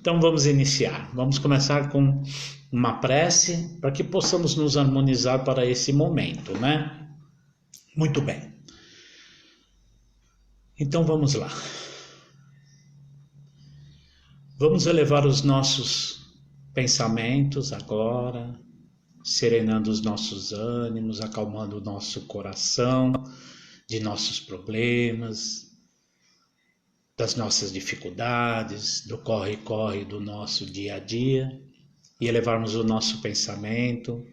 Então vamos iniciar. Vamos começar com uma prece para que possamos nos harmonizar para esse momento, né? Muito bem. Então vamos lá. Vamos elevar os nossos pensamentos agora, serenando os nossos ânimos, acalmando o nosso coração de nossos problemas, das nossas dificuldades, do corre-corre do nosso dia a dia, e elevarmos o nosso pensamento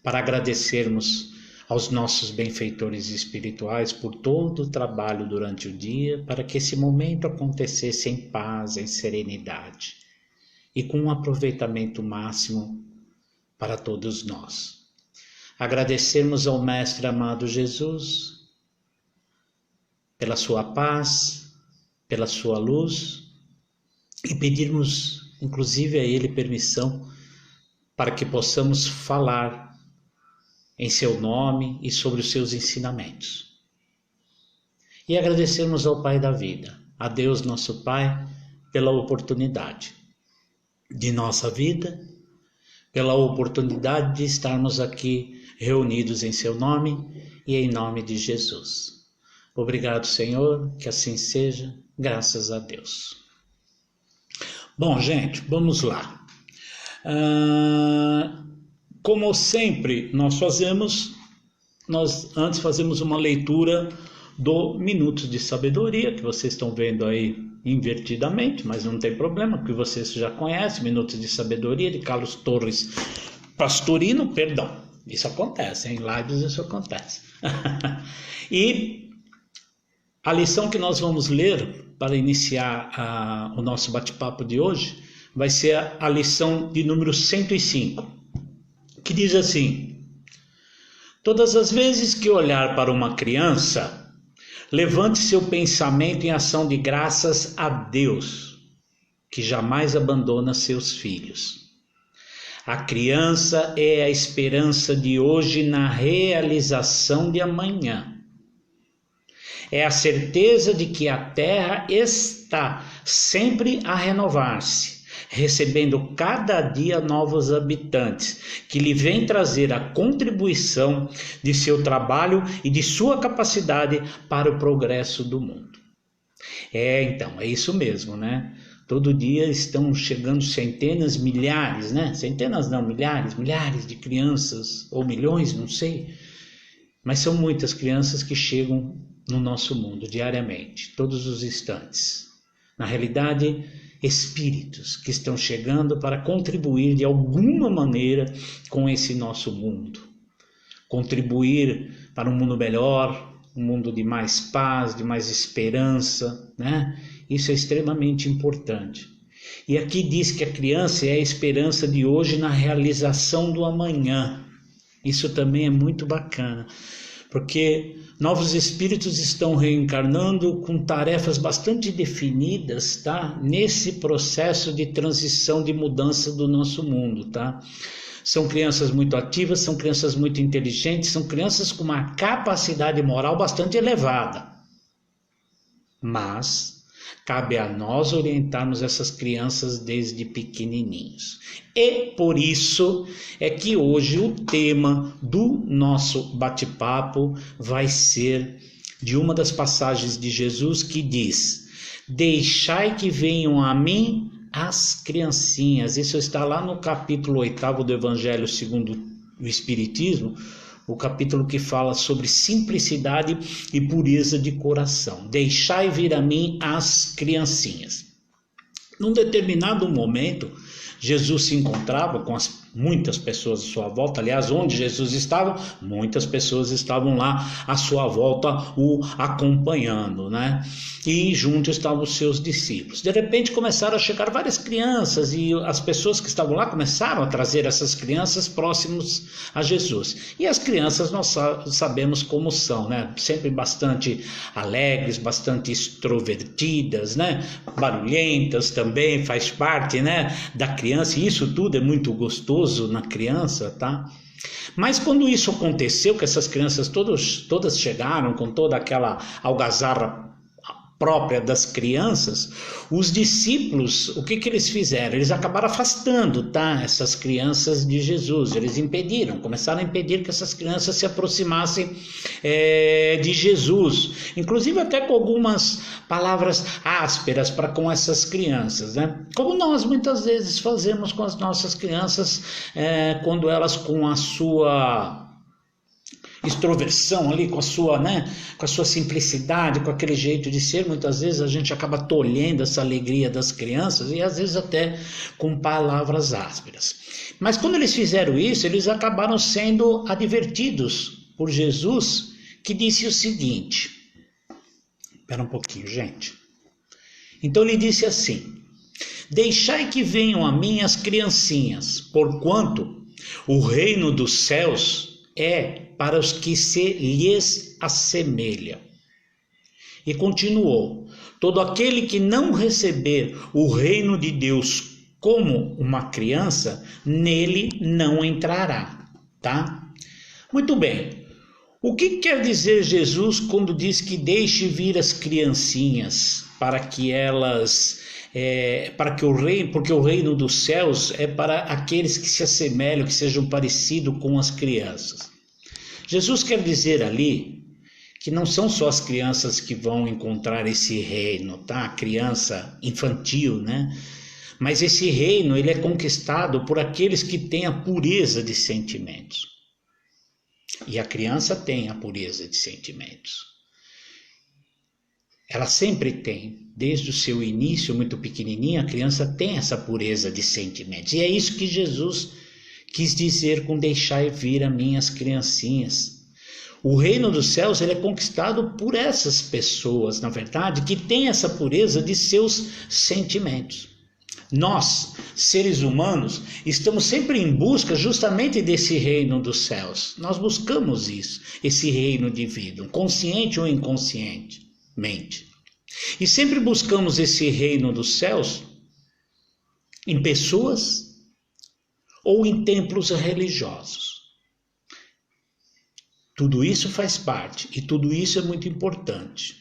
para agradecermos aos nossos benfeitores espirituais por todo o trabalho durante o dia, para que esse momento acontecesse em paz, em serenidade e com um aproveitamento máximo para todos nós. Agradecermos ao Mestre amado Jesus pela sua paz, pela sua luz, e pedirmos inclusive a Ele permissão para que possamos falar em seu nome e sobre os seus ensinamentos. E agradecermos ao Pai da vida, a Deus nosso Pai, pela oportunidade de nossa vida, pela oportunidade de estarmos aqui reunidos em seu nome e em nome de Jesus. Obrigado, Senhor, que assim seja, graças a Deus. Bom, gente, vamos lá. Como sempre nós fazemos, nós antes fazemos uma leitura do Minutos de Sabedoria, que vocês estão vendo aí invertidamente, mas não tem problema, porque vocês já conhecem, Minutos de Sabedoria, de Carlos Torres Pastorino, perdão, isso acontece, em lives isso acontece. E a lição que nós vamos ler para iniciar o nosso bate-papo de hoje vai ser a lição de número 105, que diz assim: todas as vezes que olhar para uma criança, levante seu pensamento em ação de graças a Deus, que jamais abandona seus filhos. A criança é a esperança de hoje na realização de amanhã. É a certeza de que a Terra está sempre a renovar-se, recebendo cada dia novos habitantes, que lhe vêm trazer a contribuição de seu trabalho e de sua capacidade para o progresso do mundo. Então, é isso mesmo, né? Todo dia estão chegando centenas, milhares, né? Centenas não, milhares de crianças, ou milhões, não sei. Mas são muitas crianças que chegam no nosso mundo diariamente, todos os instantes. Na realidade, espíritos que estão chegando para contribuir de alguma maneira com esse nosso mundo. Contribuir para um mundo melhor, um mundo de mais paz, de mais esperança, né? Isso é extremamente importante. E aqui diz que a criança é a esperança de hoje na realização do amanhã. Isso também é muito bacana, porque novos espíritos estão reencarnando com tarefas bastante definidas, tá? Nesse processo de transição, de mudança do nosso mundo, tá? São crianças muito ativas, são crianças muito inteligentes, são crianças com uma capacidade moral bastante elevada. Mas cabe a nós orientarmos essas crianças desde pequenininhos. E por isso é que hoje o tema do nosso bate-papo vai ser de uma das passagens de Jesus que diz: deixai que venham a mim as criancinhas. Isso está lá no capítulo 8º do Evangelho segundo o Espiritismo, o capítulo que fala sobre simplicidade e pureza de coração. Deixai vir a mim as criancinhas. Num determinado momento, Jesus se encontrava com muitas pessoas à sua volta. Aliás, onde Jesus estava, muitas pessoas estavam lá à sua volta o acompanhando, né? E junto estavam os seus discípulos. De repente começaram a chegar várias crianças e as pessoas que estavam lá começaram a trazer essas crianças próximos a Jesus. E as crianças nós sabemos como são, né? Sempre bastante alegres, bastante extrovertidas, né? Barulhentas também, faz parte, né? Da criança, e isso tudo é muito gostoso na criança, tá? Mas quando isso aconteceu, que essas crianças todas chegaram com toda aquela algazarra própria das crianças, os discípulos, o que eles fizeram? Eles acabaram afastando, tá, essas crianças de Jesus. Eles impediram, começaram a impedir que essas crianças se aproximassem de Jesus, inclusive até com algumas palavras ásperas para com essas crianças, né? Como nós muitas vezes fazemos com as nossas crianças, quando elas, com a sua extroversão ali, com a sua simplicidade, com aquele jeito de ser, muitas vezes a gente acaba tolhendo essa alegria das crianças e às vezes até com palavras ásperas. Mas quando eles fizeram isso, eles acabaram sendo advertidos por Jesus, que disse o seguinte, espera um pouquinho, gente. Então ele disse assim: deixai que venham a mim as criancinhas, porquanto o reino dos céus é para os que se lhes assemelha. E continuou: todo aquele que não receber o reino de Deus como uma criança, nele não entrará, tá? Muito bem. O que quer dizer Jesus quando diz que deixe vir as criancinhas para que elas, porque o reino dos céus é para aqueles que se assemelham, que sejam parecidos com as crianças? Jesus quer dizer ali que não são só as crianças que vão encontrar esse reino, tá? A criança infantil, né? Mas esse reino, ele é conquistado por aqueles que têm a pureza de sentimentos. E a criança tem a pureza de sentimentos. Ela sempre tem, desde o seu início, muito pequenininha, a criança tem essa pureza de sentimentos. E é isso que Jesus quis dizer com deixai vir a mim as criancinhas. O reino dos céus, ele é conquistado por essas pessoas, na verdade, que têm essa pureza de seus sentimentos. Nós, seres humanos, estamos sempre em busca justamente desse reino dos céus. Nós buscamos isso, esse reino divino, consciente ou inconscientemente. E sempre buscamos esse reino dos céus em pessoas ou em templos religiosos. Tudo isso faz parte e tudo isso é muito importante.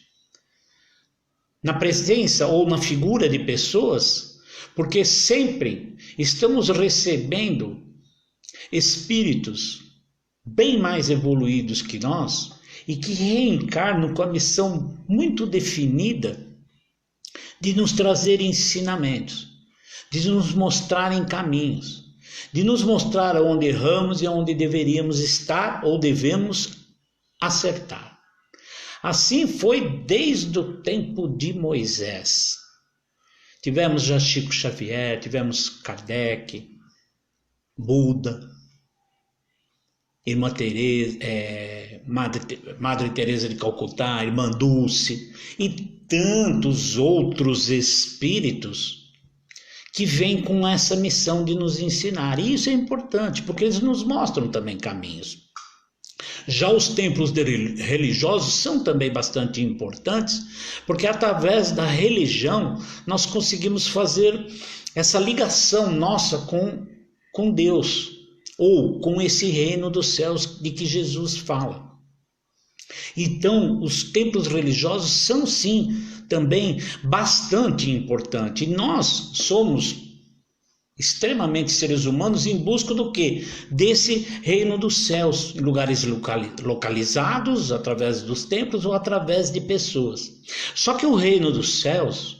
Na presença ou na figura de pessoas, porque sempre estamos recebendo espíritos bem mais evoluídos que nós e que reencarnam com a missão muito definida de nos trazer ensinamentos, de nos mostrarem caminhos, de nos mostrar onde erramos e onde deveríamos estar ou devemos acertar. Assim foi desde o tempo de Moisés. Tivemos já Chico Xavier, tivemos Kardec, Buda, Irmã Teresa, Madre Teresa de Calcutá, Irmã Dulce e tantos outros espíritos que vêm com essa missão de nos ensinar. E isso é importante, porque eles nos mostram também caminhos. Já os templos religiosos são também bastante importantes, porque através da religião nós conseguimos fazer essa ligação nossa com Deus, ou com esse reino dos céus de que Jesus fala. Então, os templos religiosos são sim também bastante importantes. E nós somos extremamente seres humanos em busca do quê? Desse reino dos céus, em lugares localizados, através dos templos ou através de pessoas. Só que o reino dos céus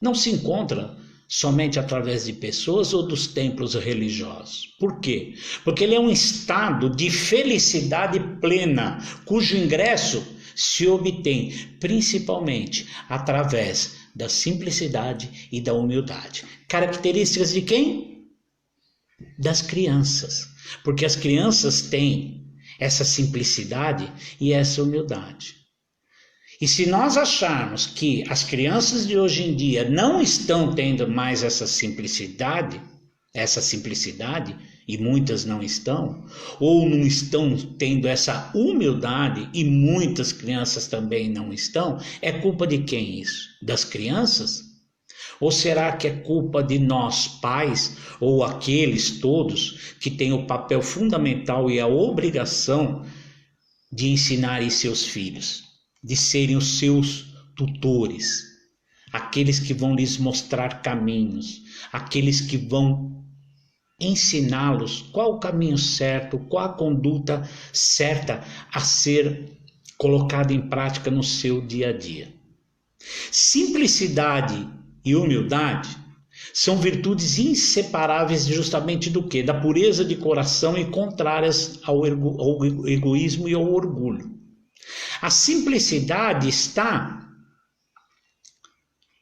não se encontra somente através de pessoas ou dos templos religiosos. Por quê? Porque ele é um estado de felicidade plena, cujo ingresso se obtém principalmente através da simplicidade e da humildade. Características de quem? Das crianças. Porque as crianças têm essa simplicidade e essa humildade. E se nós acharmos que as crianças de hoje em dia não estão tendo mais essa simplicidade, e muitas não estão, ou não estão tendo essa humildade, e muitas crianças também não estão, é culpa de quem isso? Das crianças? Ou será que é culpa de nós, pais, ou aqueles todos que têm o papel fundamental e a obrigação de ensinarem seus filhos, de serem os seus tutores, aqueles que vão lhes mostrar caminhos, aqueles que vão ensiná-los qual o caminho certo, qual a conduta certa a ser colocada em prática no seu dia a dia. Simplicidade e humildade são virtudes inseparáveis justamente do quê? Da pureza de coração e contrárias ao egoísmo e ao orgulho. A simplicidade está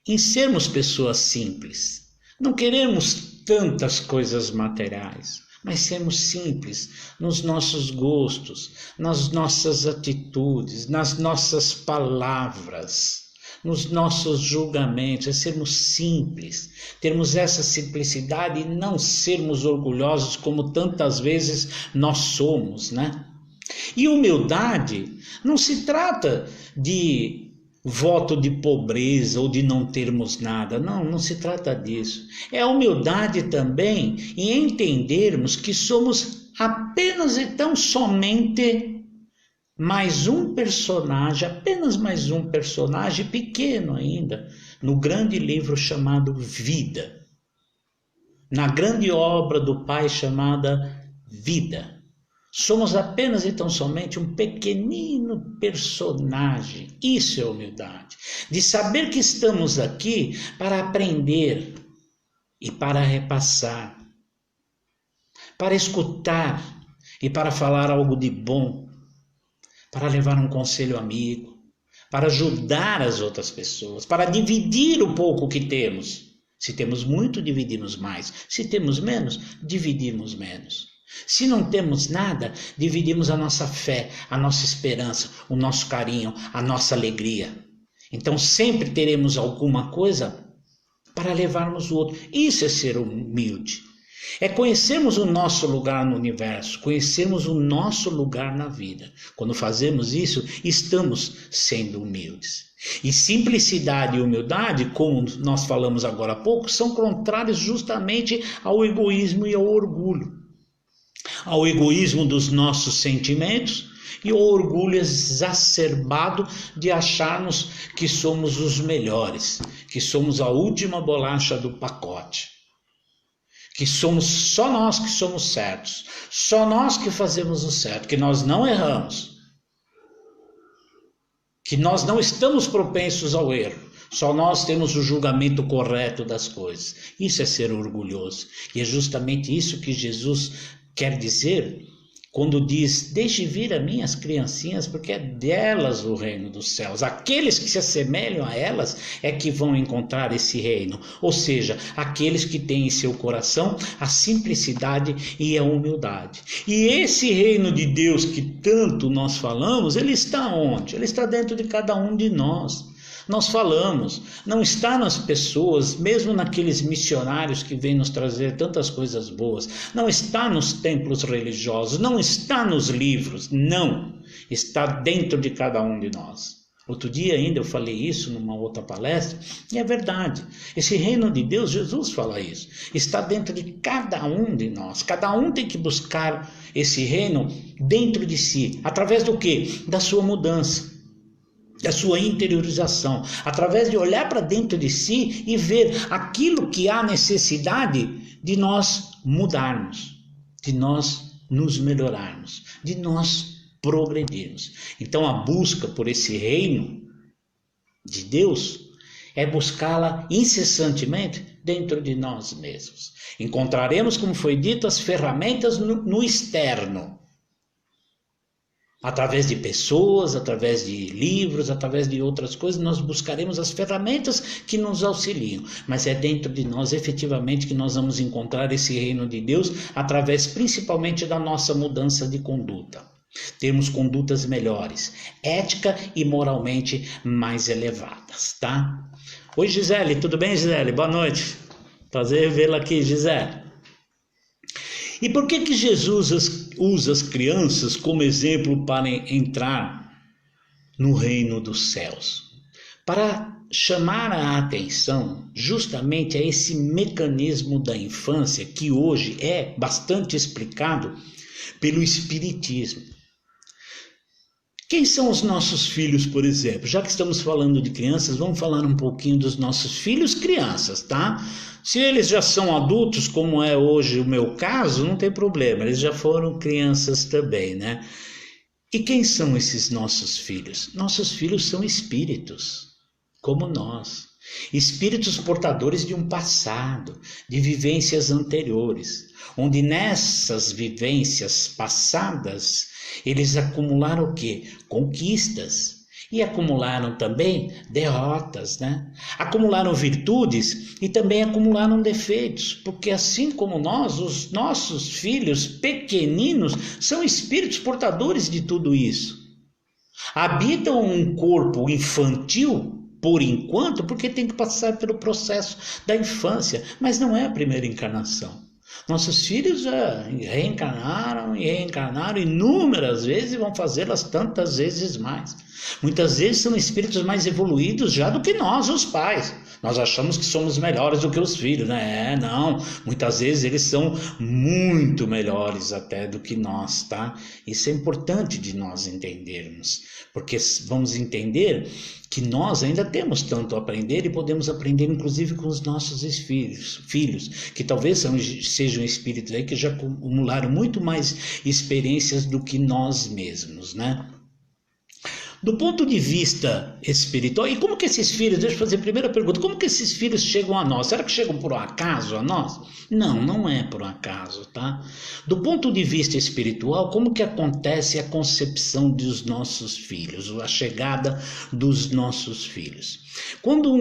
em sermos pessoas simples. Não queremos tantas coisas materiais, mas sermos simples nos nossos gostos, nas nossas atitudes, nas nossas palavras, nos nossos julgamentos, é sermos simples, termos essa simplicidade e não sermos orgulhosos como tantas vezes nós somos, né? E humildade não se trata de voto de pobreza ou de não termos nada, não se trata disso. É a humildade também em entendermos que somos apenas e tão somente mais um personagem, apenas mais um personagem pequeno ainda, no grande livro chamado Vida, na grande obra do Pai chamada Vida. Somos apenas e tão somente um pequenino personagem. Isso é humildade. De saber que estamos aqui para aprender e para repassar, para escutar e para falar algo de bom, para levar um conselho amigo, para ajudar as outras pessoas, para dividir o pouco que temos. Se temos muito, dividimos mais. Se temos menos, dividimos menos. Se não temos nada, dividimos a nossa fé, a nossa esperança, o nosso carinho, a nossa alegria. Então sempre teremos alguma coisa para levarmos o outro. Isso é ser humilde. É conhecermos o nosso lugar no universo, conhecermos o nosso lugar na vida. Quando fazemos isso, estamos sendo humildes. E simplicidade e humildade, como nós falamos agora há pouco, são contrários justamente ao egoísmo e ao orgulho. Ao egoísmo dos nossos sentimentos e ao orgulho exacerbado de acharmos que somos os melhores, que somos a última bolacha do pacote, que somos só nós que somos certos, só nós que fazemos o certo, que nós não erramos, que nós não estamos propensos ao erro, só nós temos o julgamento correto das coisas. Isso é ser orgulhoso, e é justamente isso que Jesus quer dizer quando diz: deixe vir a mim as criancinhas, porque é delas o reino dos céus. Aqueles que se assemelham a elas é que vão encontrar esse reino. Ou seja, aqueles que têm em seu coração a simplicidade e a humildade. E esse reino de Deus que tanto nós falamos, ele está onde? Ele está dentro de cada um de nós. Nós falamos, não está nas pessoas, mesmo naqueles missionários que vêm nos trazer tantas coisas boas, não está nos templos religiosos, não está nos livros, não, está dentro de cada um de nós. Outro dia ainda eu falei isso numa outra palestra, e é verdade, esse reino de Deus, Jesus fala isso, está dentro de cada um de nós, cada um tem que buscar esse reino dentro de si, através do quê? Da sua mudança, da sua interiorização, através de olhar para dentro de si e ver aquilo que há necessidade de nós mudarmos, de nós nos melhorarmos, de nós progredirmos. Então a busca por esse reino de Deus é buscá-la incessantemente dentro de nós mesmos. Encontraremos, como foi dito, as ferramentas no externo, através de pessoas, através de livros, através de outras coisas, nós buscaremos as ferramentas que nos auxiliam. Mas é dentro de nós, efetivamente, que nós vamos encontrar esse reino de Deus, através principalmente da nossa mudança de conduta. Termos condutas melhores, ética e moralmente mais elevadas, tá? Oi, Gisele, tudo bem, Gisele? Boa noite. Prazer vê-la aqui, Gisele. E por que Jesus usa as crianças como exemplo para entrar no reino dos céus? Para chamar a atenção justamente a esse mecanismo da infância que hoje é bastante explicado pelo Espiritismo. Quem são os nossos filhos, por exemplo? Já que estamos falando de crianças, vamos falar um pouquinho dos nossos filhos crianças, tá? Se eles já são adultos, como é hoje o meu caso, não tem problema, eles já foram crianças também, né? E quem são esses nossos filhos? Nossos filhos são espíritos, como nós. Espíritos portadores de um passado, de vivências anteriores, onde nessas vivências passadas eles acumularam o quê? Conquistas. E acumularam também derrotas, né? Acumularam virtudes e também acumularam defeitos, porque assim como nós, os nossos filhos pequeninos são espíritos portadores de tudo isso. Habitam um corpo infantil, por enquanto, porque tem que passar pelo processo da infância, mas não é a primeira encarnação. Nossos filhos já reencarnaram e reencarnaram inúmeras vezes e vão fazê-las tantas vezes mais. Muitas vezes são espíritos mais evoluídos já do que nós, os pais. Nós achamos que somos melhores do que os filhos, né? Não, muitas vezes eles são muito melhores até do que nós, tá? Isso é importante de nós entendermos, porque vamos entender que nós ainda temos tanto a aprender e podemos aprender inclusive com os nossos filhos, que talvez sejam espíritos aí que já acumularam muito mais experiências do que nós mesmos, né? Do ponto de vista espiritual, e como que esses filhos, deixa eu fazer a primeira pergunta, como que esses filhos chegam a nós? Será que chegam por um acaso a nós? Não, não é por um acaso, tá? Do ponto de vista espiritual, como que acontece a concepção dos nossos filhos, a chegada dos nossos filhos? Quando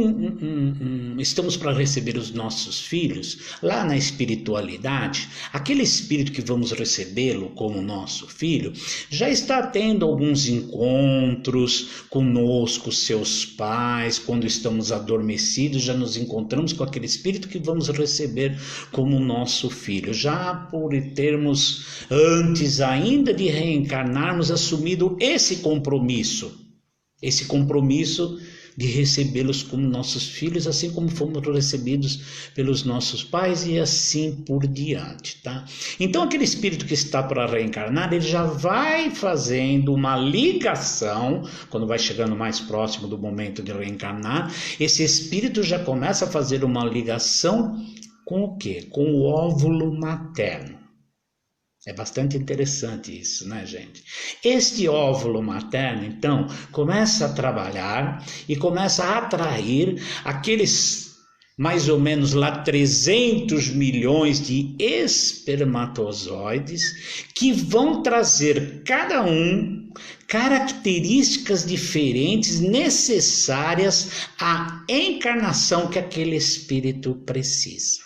estamos para receber os nossos filhos, lá na espiritualidade, aquele espírito que vamos recebê-lo como nosso filho, já está tendo alguns encontros conosco, seus pais, quando estamos adormecidos, já nos encontramos com aquele espírito que vamos receber como nosso filho, já por termos, antes ainda de reencarnarmos, assumido esse compromisso de recebê-los como nossos filhos, assim como fomos recebidos pelos nossos pais e assim por diante, tá? Então aquele espírito que está para reencarnar, ele já vai fazendo uma ligação, quando vai chegando mais próximo do momento de reencarnar, esse espírito já começa a fazer uma ligação com o quê? Com o óvulo materno. É bastante interessante isso, né, gente? Este óvulo materno, então, começa a trabalhar e começa a atrair aqueles mais ou menos lá 300 milhões de espermatozoides que vão trazer cada um características diferentes necessárias à encarnação que aquele espírito precisa.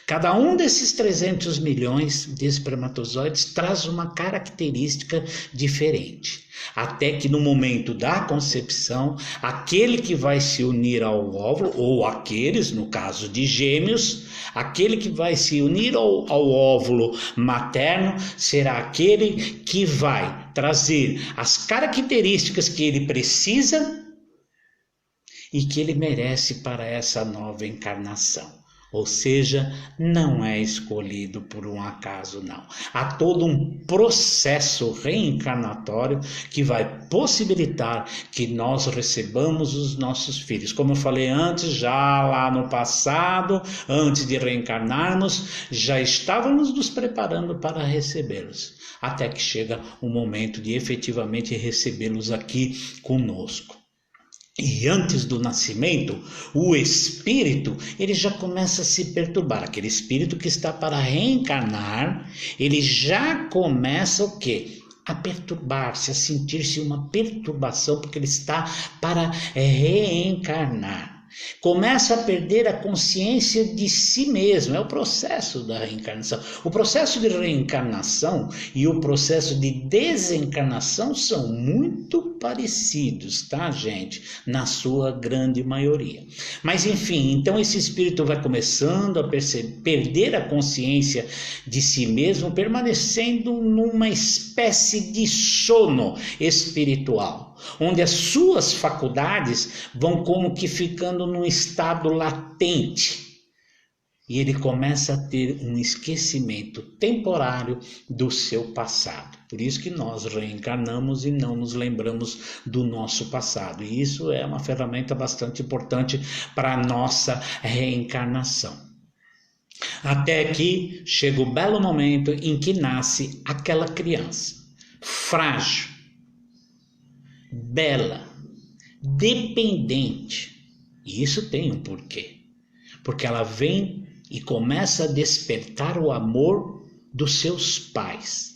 Cada um desses 300 milhões de espermatozoides traz uma característica diferente, até que no momento da concepção, aquele que vai se unir ao óvulo, ou aqueles, no caso de gêmeos, aquele que vai se unir ao óvulo materno será aquele que vai trazer as características que ele precisa e que ele merece para essa nova encarnação. Ou seja, não é escolhido por um acaso, não. Há todo um processo reencarnatório que vai possibilitar que nós recebamos os nossos filhos. Como eu falei antes, já lá no passado, antes de reencarnarmos, já estávamos nos preparando para recebê-los. Até que chega o momento de efetivamente recebê-los aqui conosco. E antes do nascimento, o espírito, ele já começa a se perturbar. Aquele espírito que está para reencarnar, ele já começa o quê? A perturbar-se, a sentir-se uma perturbação, porque ele está para reencarnar. Começa a perder a consciência de si mesmo, é o processo da reencarnação. O processo de reencarnação e o processo de desencarnação são muito parecidos, tá, gente? Na sua grande maioria. Mas enfim, então esse espírito vai começando a perder a consciência de si mesmo, permanecendo numa espécie de sono espiritual, onde as suas faculdades vão como que ficando num estado latente, e ele começa a ter um esquecimento temporário do seu passado. Por isso que nós reencarnamos e não nos lembramos do nosso passado. E isso é uma ferramenta bastante importante para a nossa reencarnação. Até que chega o belo momento em que nasce aquela criança, frágil, bela, dependente. E isso tem um porquê. Porque ela vem e começa a despertar o amor dos seus pais.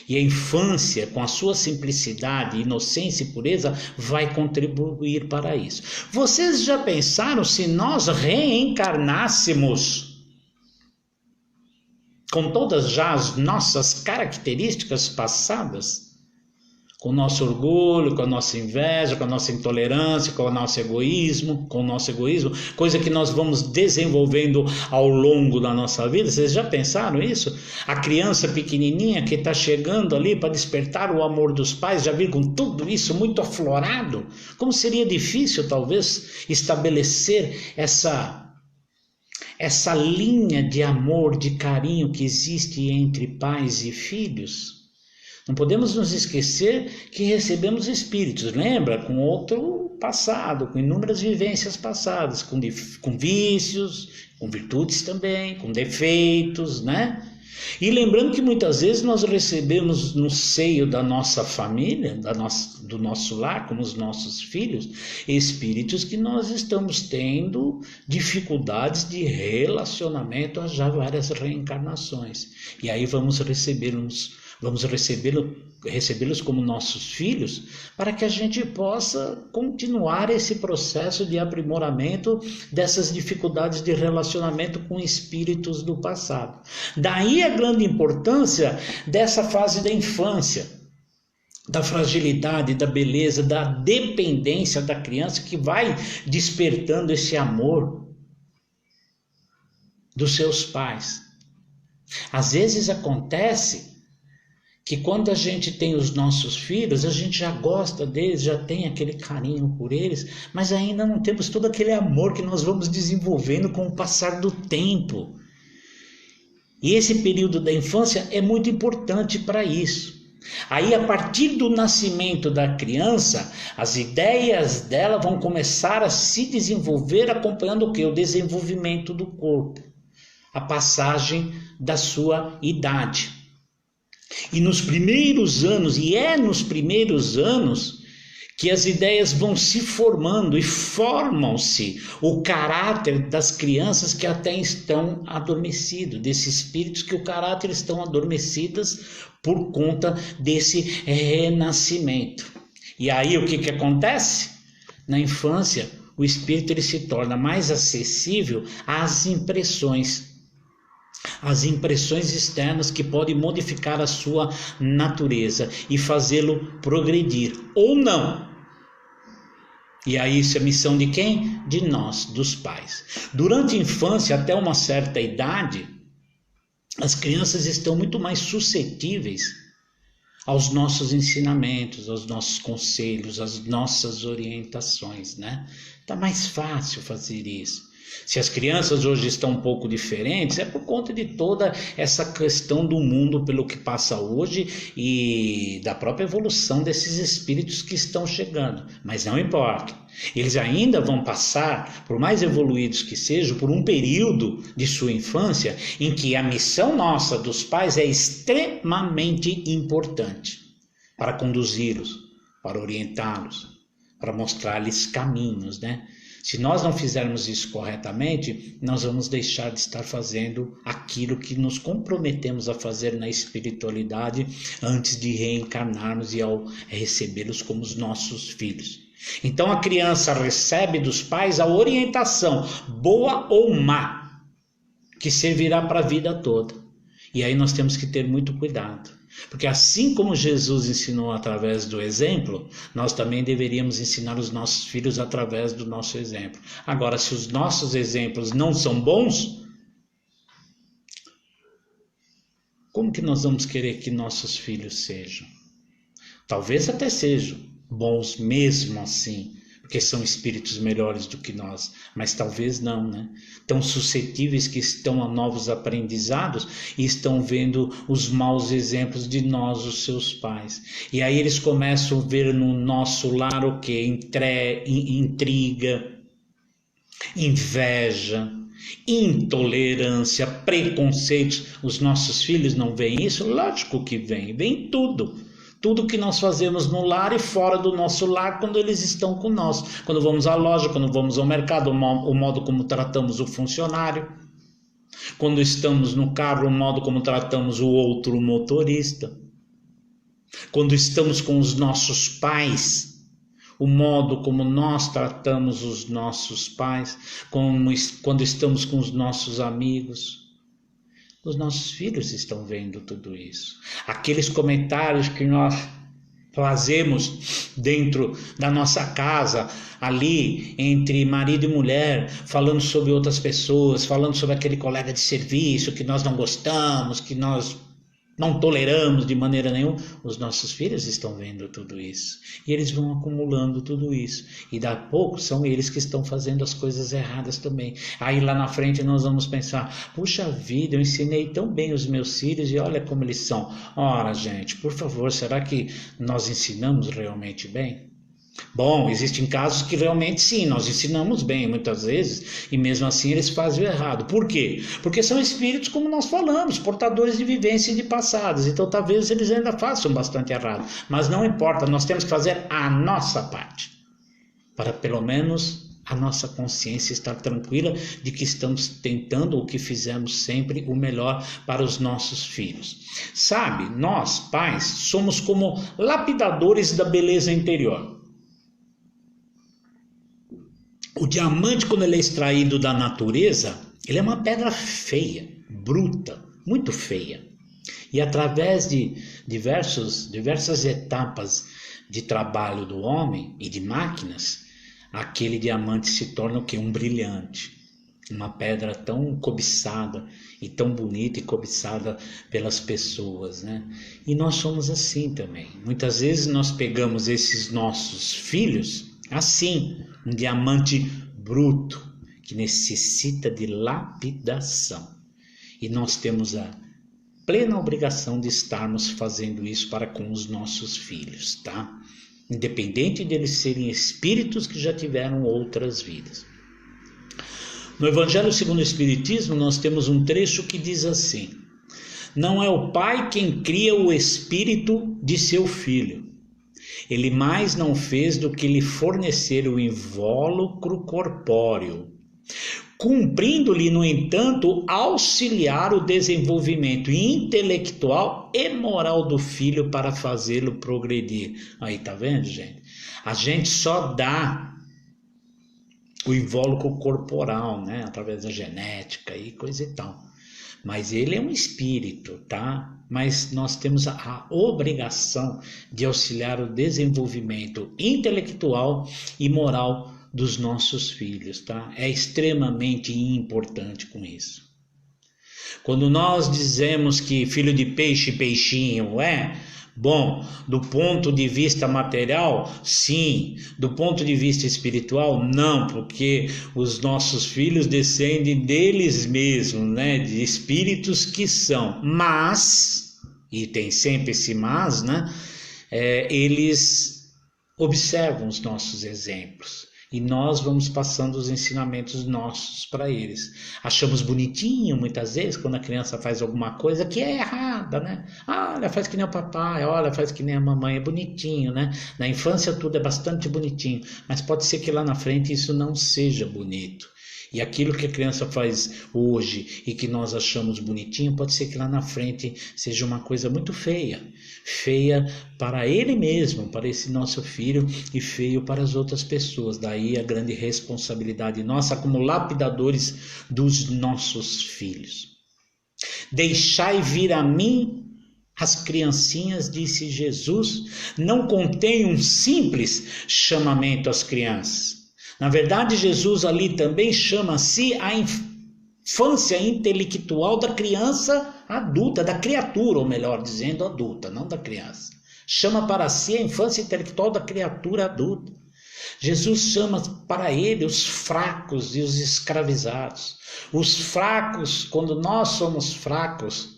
E a infância, com a sua simplicidade, inocência e pureza, vai contribuir para isso. Vocês já pensaram se nós reencarnássemos com todas já as nossas características passadas? Com o nosso orgulho, com a nossa inveja, com a nossa intolerância, com o nosso egoísmo, coisa que nós vamos desenvolvendo ao longo da nossa vida. Vocês já pensaram isso? A criança pequenininha que está chegando ali para despertar o amor dos pais, já vir com tudo isso muito aflorado? Como seria difícil, talvez, estabelecer essa linha de amor, de carinho que existe entre pais e filhos? Não podemos nos esquecer que recebemos espíritos, lembra? Com outro passado, com inúmeras vivências passadas, com vícios, com virtudes também, com defeitos, né? E lembrando que muitas vezes nós recebemos no seio da nossa família, do nosso lar, como os nossos filhos, espíritos que nós estamos tendo dificuldades de relacionamento há já várias reencarnações. E aí vamos recebê-los como nossos filhos, para que a gente possa continuar esse processo de aprimoramento dessas dificuldades de relacionamento com espíritos do passado. Daí a grande importância dessa fase da infância, da fragilidade, da beleza, da dependência da criança, que vai despertando esse amor dos seus pais. Às vezes acontece que quando a gente tem os nossos filhos, a gente já gosta deles, já tem aquele carinho por eles, mas ainda não temos todo aquele amor que nós vamos desenvolvendo com o passar do tempo. E esse período da infância é muito importante para isso. Aí, a partir do nascimento da criança, as ideias dela vão começar a se desenvolver acompanhando o quê? O desenvolvimento do corpo, a passagem da sua idade. E nos primeiros anos que as ideias vão se formando e formam-se o caráter das crianças que até estão adormecidos, desses espíritos que o caráter estão adormecidos por conta desse renascimento. E aí o que acontece? Na infância, o espírito ele se torna mais acessível às impressões externas que podem modificar a sua natureza e fazê-lo progredir, ou não. E aí isso é missão de quem? De nós, dos pais. Durante a infância, até uma certa idade, as crianças estão muito mais suscetíveis aos nossos ensinamentos, aos nossos conselhos, às nossas orientações, né? Tá mais fácil fazer isso. Se as crianças hoje estão um pouco diferentes, é por conta de toda essa questão do mundo pelo que passa hoje e da própria evolução desses espíritos que estão chegando. Mas não importa. Eles ainda vão passar, por mais evoluídos que sejam, por um período de sua infância em que a missão nossa dos pais é extremamente importante para conduzi-los, para orientá-los, para mostrar-lhes caminhos, né? Se nós não fizermos isso corretamente, nós vamos deixar de estar fazendo aquilo que nos comprometemos a fazer na espiritualidade antes de reencarnarmos e ao recebê-los como os nossos filhos. Então a criança recebe dos pais a orientação, boa ou má, que servirá para a vida toda. E aí nós temos que ter muito cuidado. Porque assim como Jesus ensinou através do exemplo, nós também deveríamos ensinar os nossos filhos através do nosso exemplo. Agora, se os nossos exemplos não são bons, como que nós vamos querer que nossos filhos sejam? Talvez até sejam bons mesmo assim, porque porque são espíritos melhores do que nós, mas talvez não, né? Tão suscetíveis que estão a novos aprendizados e estão vendo os maus exemplos de nós, os seus pais. E aí eles começam a ver no nosso lar o quê? Intriga, inveja, intolerância, preconceitos. Os nossos filhos não veem isso? Lógico que vem tudo. Tudo que nós fazemos no lar e fora do nosso lar quando eles estão com nós. Quando vamos à loja, quando vamos ao mercado, o modo como tratamos o funcionário. Quando estamos no carro, o modo como tratamos o outro motorista. Quando estamos com os nossos pais, o modo como nós tratamos os nossos pais. Quando estamos com os nossos amigos. Os nossos filhos estão vendo tudo isso. Aqueles comentários que nós fazemos dentro da nossa casa, ali entre marido e mulher, falando sobre outras pessoas, falando sobre aquele colega de serviço que nós não gostamos, que nós não toleramos de maneira nenhuma. Os nossos filhos estão vendo tudo isso. E eles vão acumulando tudo isso. E daqui a pouco são eles que estão fazendo as coisas erradas também. Aí lá na frente nós vamos pensar, puxa vida, eu ensinei tão bem os meus filhos e olha como eles são. Ora, gente, por favor, será que nós ensinamos realmente bem? Bom, existem casos que realmente sim, nós ensinamos bem muitas vezes e mesmo assim eles fazem o errado. Por quê? Porque são espíritos, como nós falamos, portadores de vivência de passados, então talvez eles ainda façam bastante errado, mas não importa, nós temos que fazer a nossa parte, para pelo menos a nossa consciência estar tranquila de que estamos tentando o que fizemos sempre o melhor para os nossos filhos. Sabe, nós pais somos como lapidadores da beleza interior. O diamante, quando ele é extraído da natureza, ele é uma pedra feia, bruta, muito feia. E através de diversas etapas de trabalho do homem e de máquinas, aquele diamante se torna o quê? Um brilhante. Uma pedra tão cobiçada e tão bonita e cobiçada pelas pessoas, né? E nós somos assim também. Muitas vezes nós pegamos esses nossos filhos assim, um diamante bruto que necessita de lapidação. E nós temos a plena obrigação de estarmos fazendo isso para com os nossos filhos, tá? Independente de eles serem espíritos que já tiveram outras vidas. No Evangelho segundo o Espiritismo, nós temos um trecho que diz assim: não é o pai quem cria o espírito de seu filho. Ele mais não fez do que lhe fornecer o invólucro corpóreo, cumprindo-lhe, no entanto, auxiliar o desenvolvimento intelectual e moral do filho para fazê-lo progredir. Aí, tá vendo, gente? A gente só dá o invólucro corporal, né? Através da genética e coisa e tal. Mas ele é um espírito, tá? Mas nós temos a obrigação de auxiliar o desenvolvimento intelectual e moral dos nossos filhos, tá? É extremamente importante com isso. Quando nós dizemos que filho de peixe, peixinho é, bom, do ponto de vista material, sim. Do ponto de vista espiritual, não, porque os nossos filhos descendem deles mesmos, né? De espíritos que são. Mas, e tem sempre esse mas, né? Eles observam os nossos exemplos. E nós vamos passando os ensinamentos nossos para eles. Achamos bonitinho, muitas vezes, quando a criança faz alguma coisa que é errada, né? Olha, faz que nem o papai, olha, faz que nem a mamãe, é bonitinho, né? Na infância tudo é bastante bonitinho, mas pode ser que lá na frente isso não seja bonito. E aquilo que a criança faz hoje e que nós achamos bonitinho, pode ser que lá na frente seja uma coisa muito feia. Feia para ele mesmo, para esse nosso filho, e feio para as outras pessoas. Daí a grande responsabilidade nossa como lapidadores dos nossos filhos. Deixai vir a mim as criancinhas, disse Jesus, não contém um simples chamamento às crianças. Na verdade, Jesus ali também chama-se a infância intelectual da criança adulta, da criatura, ou melhor dizendo, adulta, não da criança. Chama para si a infância intelectual da criatura adulta. Jesus chama para ele os fracos e os escravizados. Os fracos, quando nós somos fracos,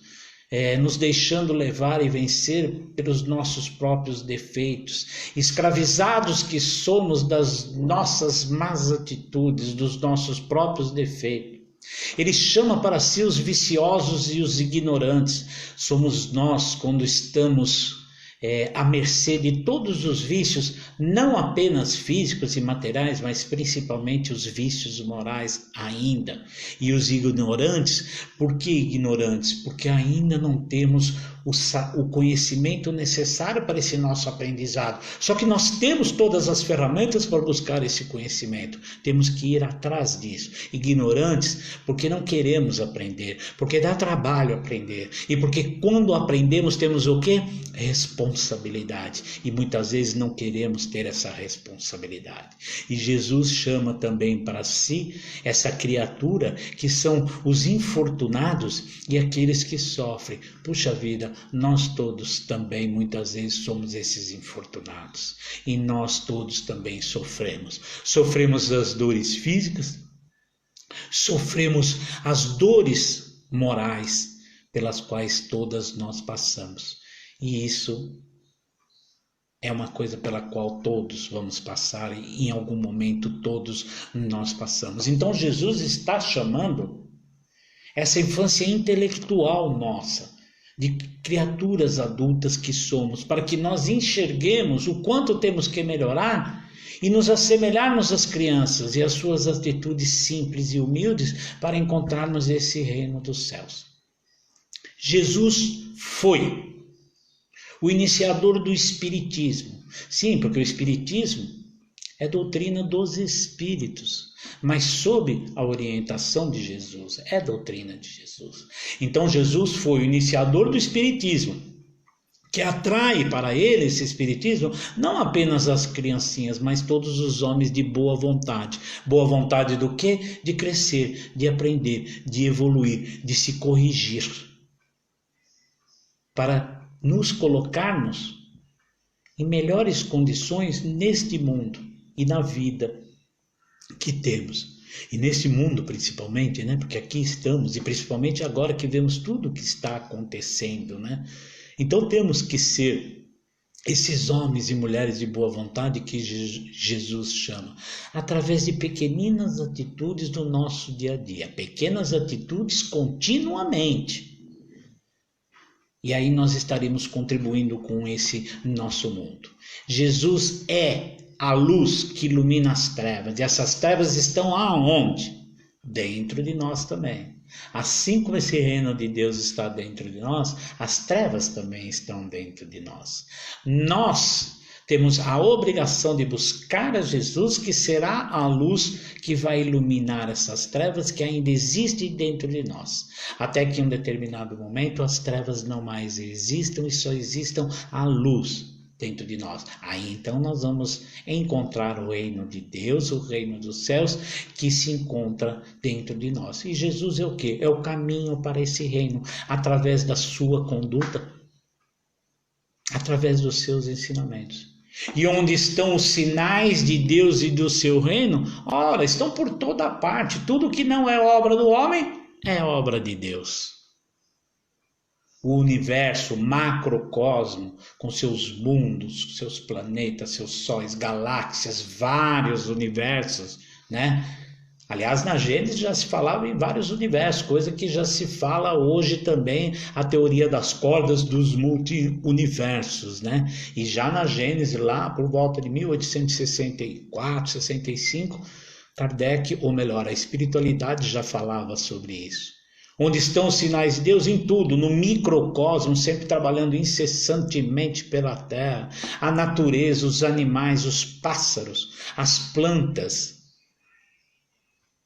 nos deixando levar e vencer pelos nossos próprios defeitos. Escravizados que somos das nossas más atitudes, dos nossos próprios defeitos. Ele chama para si os viciosos e os ignorantes. Somos nós quando estamos à mercê de todos os vícios, não apenas físicos e materiais, mas principalmente os vícios morais ainda. E os ignorantes, por que ignorantes? Porque ainda não temos o conhecimento necessário para esse nosso aprendizado. Só que nós temos todas as ferramentas para buscar esse conhecimento. Temos que ir atrás disso. Ignorantes, porque não queremos aprender, porque dá trabalho aprender. E porque quando aprendemos temos o quê? Responsabilidade. E muitas vezes não queremos ter essa responsabilidade. E Jesus chama também para si essa criatura que são os infortunados e aqueles que sofrem. Puxa vida, nós todos também muitas vezes somos esses infortunados. E nós todos também sofremos. Sofremos as dores físicas, sofremos as dores morais pelas quais todas nós passamos. E isso é uma coisa pela qual todos vamos passar e em algum momento todos nós passamos. Então Jesus está chamando essa infância intelectual nossa, de criaturas adultas que somos, para que nós enxerguemos o quanto temos que melhorar e nos assemelharmos às crianças e às suas atitudes simples e humildes para encontrarmos esse reino dos céus. Jesus foi o iniciador do Espiritismo. Sim, porque o Espiritismo é doutrina dos Espíritos, mas sob a orientação de Jesus, é doutrina de Jesus. Então Jesus foi o iniciador do Espiritismo, que atrai para ele esse Espiritismo não apenas as criancinhas, mas todos os homens de boa vontade. Boa vontade do quê? De crescer, de aprender, de evoluir, de se corrigir, para nos colocarmos em melhores condições neste mundo e na vida que temos. E nesse mundo principalmente, né? Porque aqui estamos, e principalmente agora que vemos tudo o que está acontecendo, né? Então temos que ser esses homens e mulheres de boa vontade que Jesus chama, através de pequeninas atitudes do nosso dia a dia, pequenas atitudes continuamente. E aí nós estaremos contribuindo com esse nosso mundo. Jesus é a luz que ilumina as trevas. E essas trevas estão aonde? Dentro de nós também. Assim como esse reino de Deus está dentro de nós, as trevas também estão dentro de nós. Nós temos a obrigação de buscar a Jesus, que será a luz que vai iluminar essas trevas que ainda existem dentro de nós. Até que em um determinado momento as trevas não mais existam e só existam a luz dentro de nós. Aí então nós vamos encontrar o reino de Deus, o reino dos céus, que se encontra dentro de nós. E Jesus é o quê? É o caminho para esse reino, através da sua conduta, através dos seus ensinamentos. E onde estão os sinais de Deus e do seu reino? Ora, estão por toda parte. Tudo que não é obra do homem é obra de Deus. O universo, o macrocosmo, com seus mundos, seus planetas, seus sóis, galáxias, vários universos, né? Aliás, na Gênesis já se falava em vários universos, coisa que já se fala hoje também, a teoria das cordas dos multi-universos, né? E já na Gênesis, lá por volta de 1864, 65, Kardec, ou melhor, a espiritualidade já falava sobre isso. Onde estão os sinais de Deus? Em tudo, no microcosmo, sempre trabalhando incessantemente pela terra, a natureza, os animais, os pássaros, as plantas,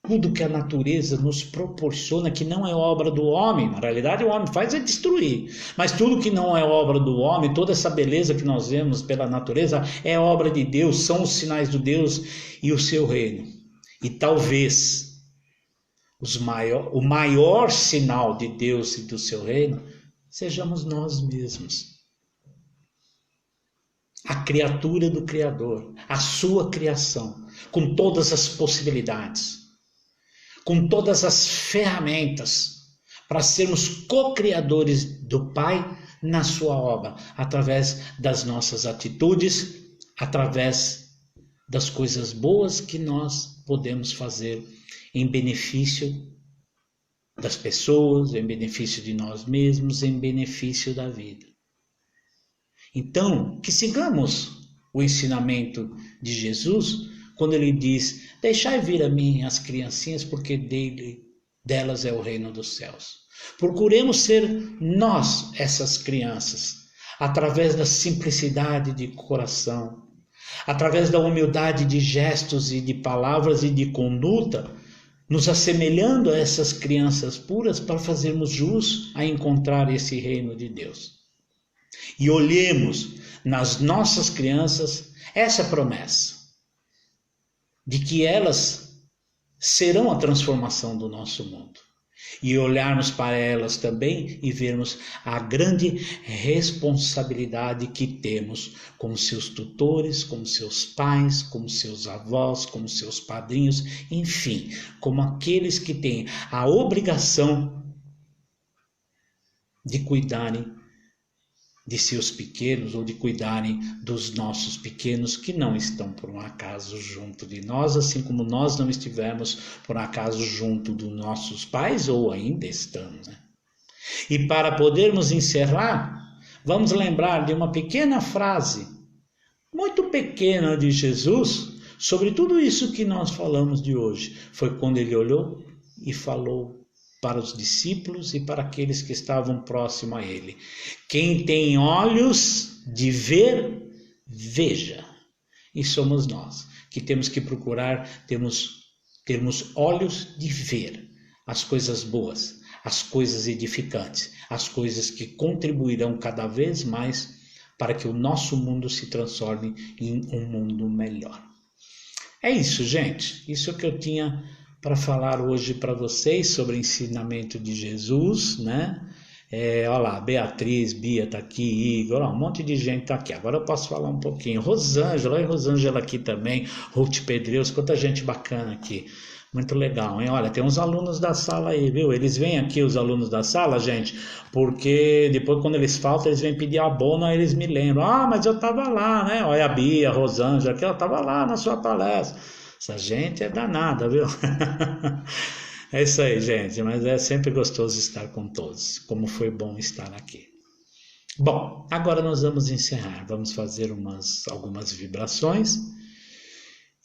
tudo que a natureza nos proporciona, que não é obra do homem, na realidade o homem faz é destruir, mas tudo que não é obra do homem, toda essa beleza que nós vemos pela natureza é obra de Deus, são os sinais do Deus e o seu reino. E talvez o maior sinal de Deus e do seu reino sejamos nós mesmos. a criatura do Criador, a sua criação, com todas as possibilidades, com todas as ferramentas para sermos co-criadores do Pai na sua obra, através das nossas atitudes, através das coisas boas que nós podemos fazer em benefício das pessoas, em benefício de nós mesmos, em benefício da vida. Então, que sigamos o ensinamento de Jesus, quando ele diz: deixai vir a mim as criancinhas, porque delas é o reino dos céus. Procuremos ser nós essas crianças, através da simplicidade de coração, através da humildade de gestos e de palavras e de conduta, nos assemelhando a essas crianças puras para fazermos jus a encontrar esse reino de Deus. E olhemos nas nossas crianças essa promessa de que elas serão a transformação do nosso mundo. E olharmos para elas também e vermos a grande responsabilidade que temos como seus tutores, como seus pais, como seus avós, como seus padrinhos, enfim, como aqueles que têm a obrigação de cuidarem de seus pequenos ou de cuidarem dos nossos pequenos que não estão por um acaso junto de nós, assim como nós não estivemos por um acaso junto dos nossos pais ou ainda estamos, né? E para podermos encerrar, vamos lembrar de uma pequena frase, muito pequena, de Jesus sobre tudo isso que nós falamos de hoje. Foi quando ele olhou e falou para os discípulos e para aqueles que estavam próximos a ele: quem tem olhos de ver, veja. E somos nós que temos que procurar termos olhos de ver as coisas boas, as coisas edificantes, as coisas que contribuirão cada vez mais para que o nosso mundo se transforme em um mundo melhor. É isso, gente. Isso que eu tinha para falar hoje para vocês sobre o ensinamento de Jesus, né? Olha lá, Beatriz, Bia tá aqui, Igor, um monte de gente tá aqui. Agora eu posso falar um pouquinho. Rosângela, olha a Rosângela aqui também, Ruth Pedreus, quanta gente bacana aqui. Muito legal, hein? Olha, tem uns alunos da sala aí, viu? Eles vêm aqui, os alunos da sala, gente, porque depois quando eles faltam, eles vêm pedir abono, aí eles me lembram. Ah, mas eu tava lá, né? Olha a Bia, a Rosângela, que ela tava lá na sua palestra. Essa gente é danada, viu? É isso aí, gente. Mas é sempre gostoso estar com todos. Como foi bom estar aqui. Bom, agora nós vamos encerrar. Vamos fazer algumas vibrações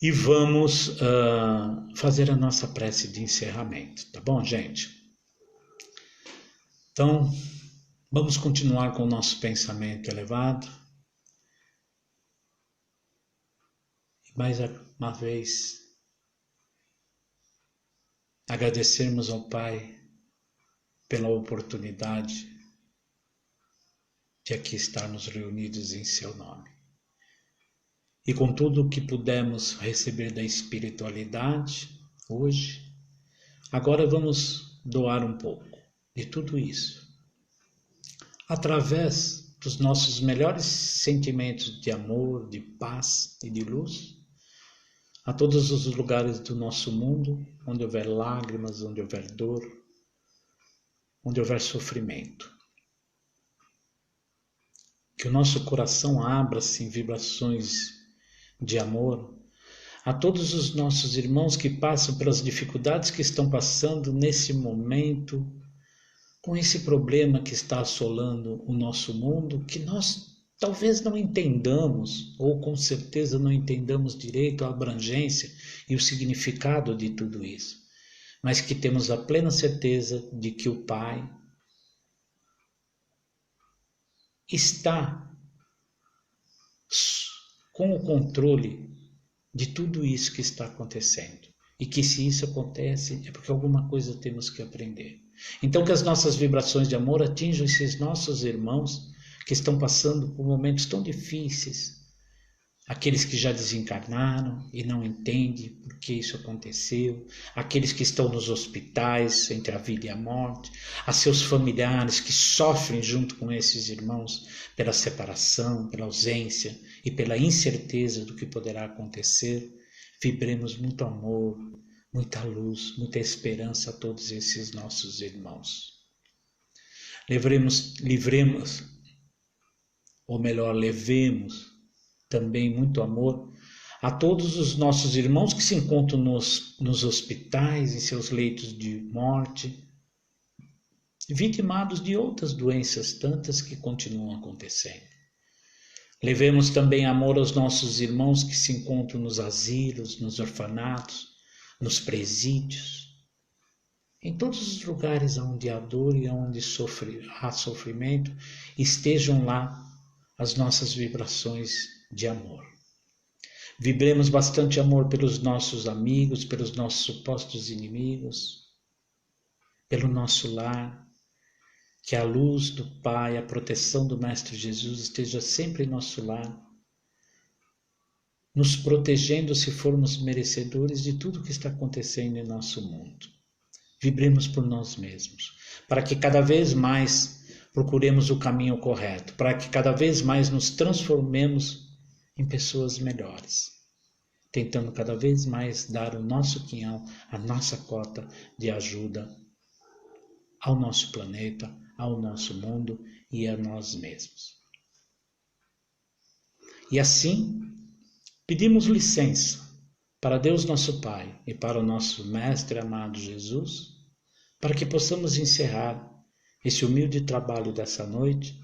e vamos fazer a nossa prece de encerramento. Tá bom, gente? Então, vamos continuar com o nosso pensamento elevado. Mais uma vez, agradecermos ao Pai pela oportunidade de aqui estarmos reunidos em seu nome. E com tudo o que pudemos receber da espiritualidade hoje, agora vamos doar um pouco de tudo isso, através dos nossos melhores sentimentos de amor, de paz e de luz, a todos os lugares do nosso mundo, onde houver lágrimas, onde houver dor, onde houver sofrimento. Que o nosso coração abra-se em vibrações de amor a todos os nossos irmãos que passam pelas dificuldades que estão passando nesse momento, com esse problema que está assolando o nosso mundo, que nós talvez não entendamos, ou com certeza não entendamos direito a abrangência e o significado de tudo isso, mas que temos a plena certeza de que o Pai está com o controle de tudo isso que está acontecendo. E que se isso acontece é porque alguma coisa temos que aprender. Então que as nossas vibrações de amor atinjam esses nossos irmãos que estão passando por momentos tão difíceis, aqueles que já desencarnaram e não entendem por que isso aconteceu, aqueles que estão nos hospitais entre a vida e a morte, a seus familiares que sofrem junto com esses irmãos pela separação, pela ausência e pela incerteza do que poderá acontecer. Vibremos muito amor, muita luz, muita esperança a todos esses nossos irmãos. Levemos também muito amor a todos os nossos irmãos que se encontram nos hospitais, em seus leitos de morte, vitimados de outras doenças tantas que continuam acontecendo. Levemos também amor aos nossos irmãos que se encontram nos asilos, nos orfanatos, nos presídios, em todos os lugares onde há dor e onde há sofrimento, estejam lá as nossas vibrações de amor. Vibremos bastante amor pelos nossos amigos, pelos nossos supostos inimigos, pelo nosso lar. Que a luz do Pai, a proteção do Mestre Jesus esteja sempre em nosso lar, nos protegendo se formos merecedores de tudo que está acontecendo em nosso mundo. Vibremos por nós mesmos, para que cada vez mais procuremos o caminho correto, para que cada vez mais nos transformemos em pessoas melhores, tentando cada vez mais dar o nosso quinhão, a nossa cota de ajuda ao nosso planeta, ao nosso mundo e a nós mesmos. E assim, pedimos licença para Deus nosso Pai e para o nosso Mestre amado Jesus, para que possamos encerrar esse humilde trabalho dessa noite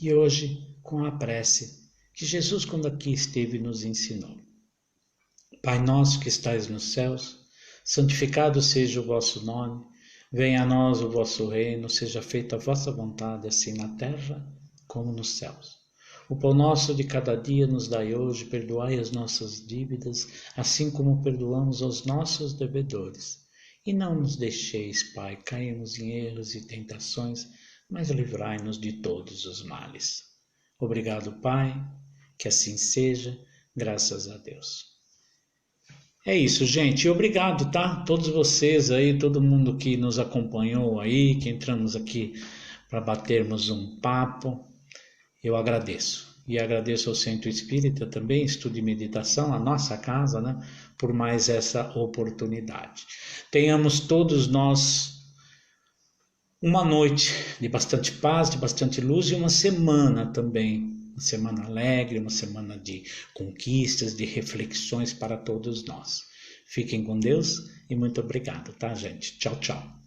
e hoje com a prece que Jesus, quando aqui esteve, nos ensinou. Pai nosso que estais nos céus, santificado seja o vosso nome. Venha a nós o vosso reino, seja feita a vossa vontade, assim na terra como nos céus. O pão nosso de cada dia nos dai hoje, perdoai as nossas dívidas, assim como perdoamos aos nossos devedores. E não nos deixeis, Pai, cairmos em erros e tentações, mas livrai-nos de todos os males. Obrigado, Pai, que assim seja, graças a Deus. É isso, gente. Obrigado, tá? Todos vocês aí, todo mundo que nos acompanhou aí, que entramos aqui para batermos um papo. Eu agradeço. E agradeço ao Centro Espírita também, Estudo e Meditação, a nossa casa, né? Por mais essa oportunidade. Tenhamos todos nós uma noite de bastante paz, de bastante luz e uma semana também. Uma semana alegre, uma semana de conquistas, de reflexões para todos nós. Fiquem com Deus e muito obrigado, tá, gente? Tchau, tchau.